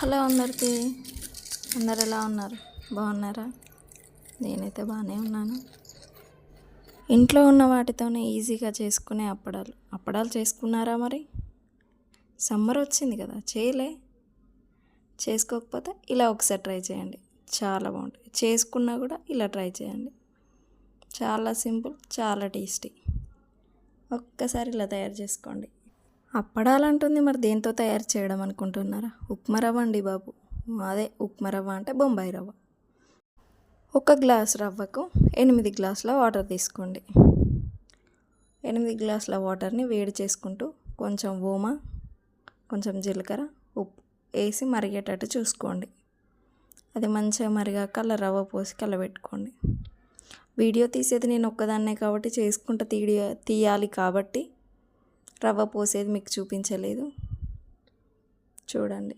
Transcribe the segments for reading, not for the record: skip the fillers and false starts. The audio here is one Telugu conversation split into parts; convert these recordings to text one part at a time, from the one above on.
హలో అందరికీ, అందరు ఎలా ఉన్నారు? బాగున్నారా? నేనైతే బాగానే ఉన్నాను. ఇంట్లో ఉన్న వాటితోనే ఈజీగా చేసుకునే అప్పడాలు చేసుకున్నారా? మరి సమ్మర్ వచ్చింది కదా, చేసుకోకపోతే ఇలా ఒకసారి ట్రై చేయండి, చాలా బాగుంటుంది. చేసుకున్నా కూడా ఇలా ట్రై చేయండి, చాలా సింపుల్, చాలా టేస్టీ. ఒక్కసారి ఇలా తయారు చేసుకోండి. అప్పడాలంటుంది, మరి దేంతో తయారు చేయడం అనుకుంటున్నారా? ఉప్మా రవ్వ అండి బాబు, అదే ఉప్మా రవ్వ అంటే బొంబాయి రవ్వ. 1 గ్లాస్ రవ్వకు 8 గ్లాసుల వాటర్ తీసుకోండి. 8 గ్లాసుల వాటర్ని వేడి చేసుకుంటూ కొంచెం ఓమా, కొంచెం జీలకర్ర, ఉప్పు వేసి మరిగేటట్టు చూసుకోండి. అది మంచిగా మరిగాక అలా రవ్వ పోసి కలబెట్టుకోండి. వీడియో తీసేది నేను ఒక్కదాన్నే కాబట్టి చేసుకుంటూ తీయాలి కాబట్టి రవ్వ పోసేది మీకు చూపించలేదు. చూడండి,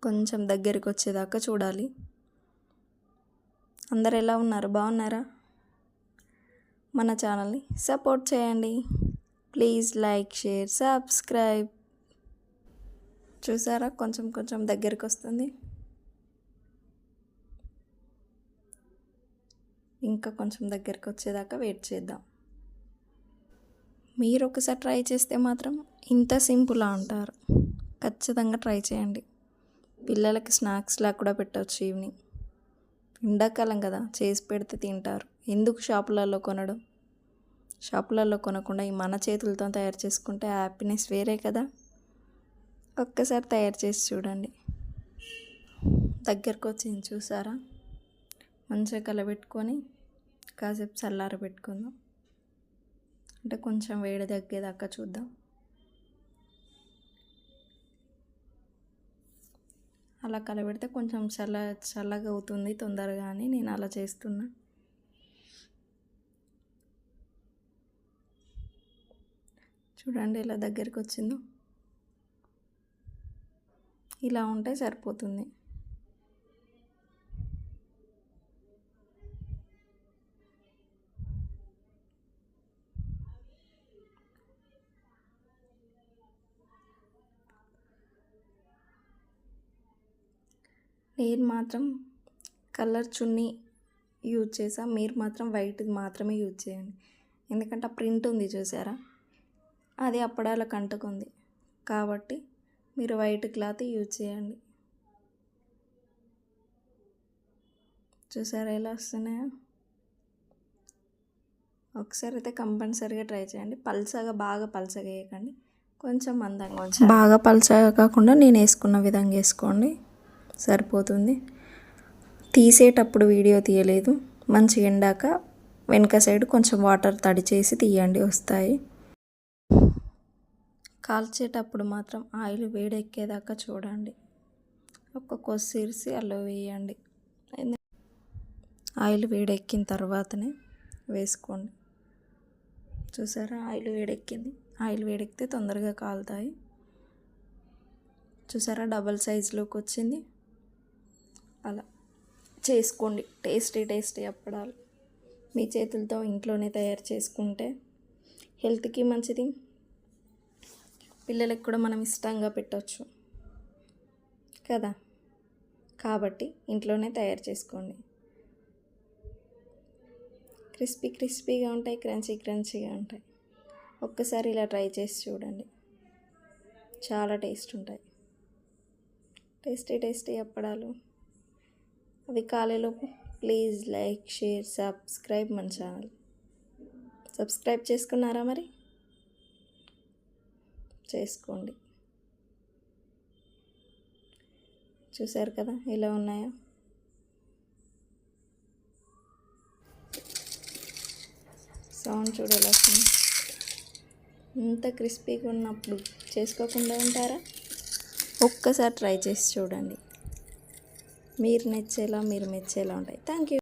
కొంచెం దగ్గరికి వచ్చేదాకా చూడాలి. అందరు ఎలా ఉన్నారు? బాగున్నారా? మన ఛానల్ని సపోర్ట్ చేయండి. Please like, share, subscribe. చూసారా, కొంచెం కొంచెం దగ్గరికి వస్తుంది. ఇంకా కొంచెం దగ్గరికి వచ్చేదాకా వెయిట్ చేద్దాం. మీరు ఒకసారి ట్రై చేస్తే మాత్రం ఇంత సింపుల్గా అంటారు. ఖచ్చితంగా ట్రై చేయండి. పిల్లలకి స్నాక్స్లా కూడా పెట్టవచ్చు. ఈవినింగ్ ఎండాకాలం కదా, చేసి పెడితే తింటారు. ఎందుకు షాపులలో కొనడం? షాపులలో కొనకుండా ఈ మన చేతులతో తయారు చేసుకుంటే హ్యాపీనెస్ వేరే కదా. ఒక్కసారి తయారు చేసి చూడండి. దగ్గరకు వచ్చింది చూసారా? మంచిగా కలబెట్టుకొని కాసేపు చల్లారబెట్టుకుందాం. అంటే కొంచెం వేడి తగ్గేదాకా చూద్దాం. అలా కలబెడితే కొంచెం చల్లగా అవుతుంది తొందరగా అని నేను అలా చేస్తున్నా. చూడండి ఎలా దగ్గరికి వచ్చిందో. ఇలా ఉంటే సరిపోతుంది. నేను మాత్రం కలర్ చున్నీ యూజ్ చేసా, మీరు మాత్రం వైట్ మాత్రమే యూజ్ చేయండి. ఎందుకంటే ఆ ప్రింట్ ఉంది చూసారా, అది అప్పడాలకు అంటుకుంది కాబట్టి మీరు వైట్ క్లాత్ యూజ్ చేయండి. చూసారా ఎలా వస్తున్నాయో? ఒకసారి అయితే కంపల్సరీగా ట్రై చేయండి. బాగా పల్చగా వేయకండి, కొంచెం మందంగా. బాగా పల్చగా కాకుండా నేను వేసుకున్న విధంగా వేసుకోండి, సరిపోతుంది. తీసేటప్పుడు వీడియో తీయలేదు, మంచిగా ఎండాక వెనక సైడ్ కొంచెం వాటర్ తడి చేసి తీయండి, వస్తాయి. కాల్చేటప్పుడు మాత్రం ఆయిల్ వేడెక్కేదాకా చూడండి. ఒక కొస్సిరిసి అలా వేయండి. ఆయిల్ వేడెక్కిన తర్వాతనే వేసుకోండి. చూసారా, ఆయిల్ వేడెక్కింది. ఆయిల్ వేడెక్కితే తొందరగా కాలుతాయి. చూసారా, డబల్ సైజులోకి వచ్చింది. అలా చేసుకోండి. టేస్టీ అప్పడాలు మీ చేతులతో ఇంట్లోనే తయారు చేసుకుంటే హెల్త్కి మంచిది, పిల్లలకు కూడా మనం ఇష్టంగా పెట్టవచ్చు కదా. కాబట్టి ఇంట్లోనే తయారు చేసుకోండి. క్రిస్పీగా ఉంటాయి, క్రంచీగా ఉంటాయి. ఒక్కసారి ఇలా ట్రై చేసి చూడండి, చాలా టేస్ట్ ఉంటాయి. టేస్టీ అప్పడాలు. అవి కాలేలోపు ప్లీజ్ లైక్, షేర్, సబ్స్క్రైబ్ మన ఛానల్. సబ్స్క్రైబ్ చేసుకున్నారా? మరి చేసుకోండి. చూసారు కదా ఎలా ఉన్నాయో. సౌండ్ చూడాలి వస్తుంది. ఇంత క్రిస్పీగా ఉన్నప్పుడు చేసుకోకుండా ఉంటారా? ఒక్కసారి ట్రై చేసి చూడండి, మీరు మెచ్చేలా ఉంటాయి. Thank you.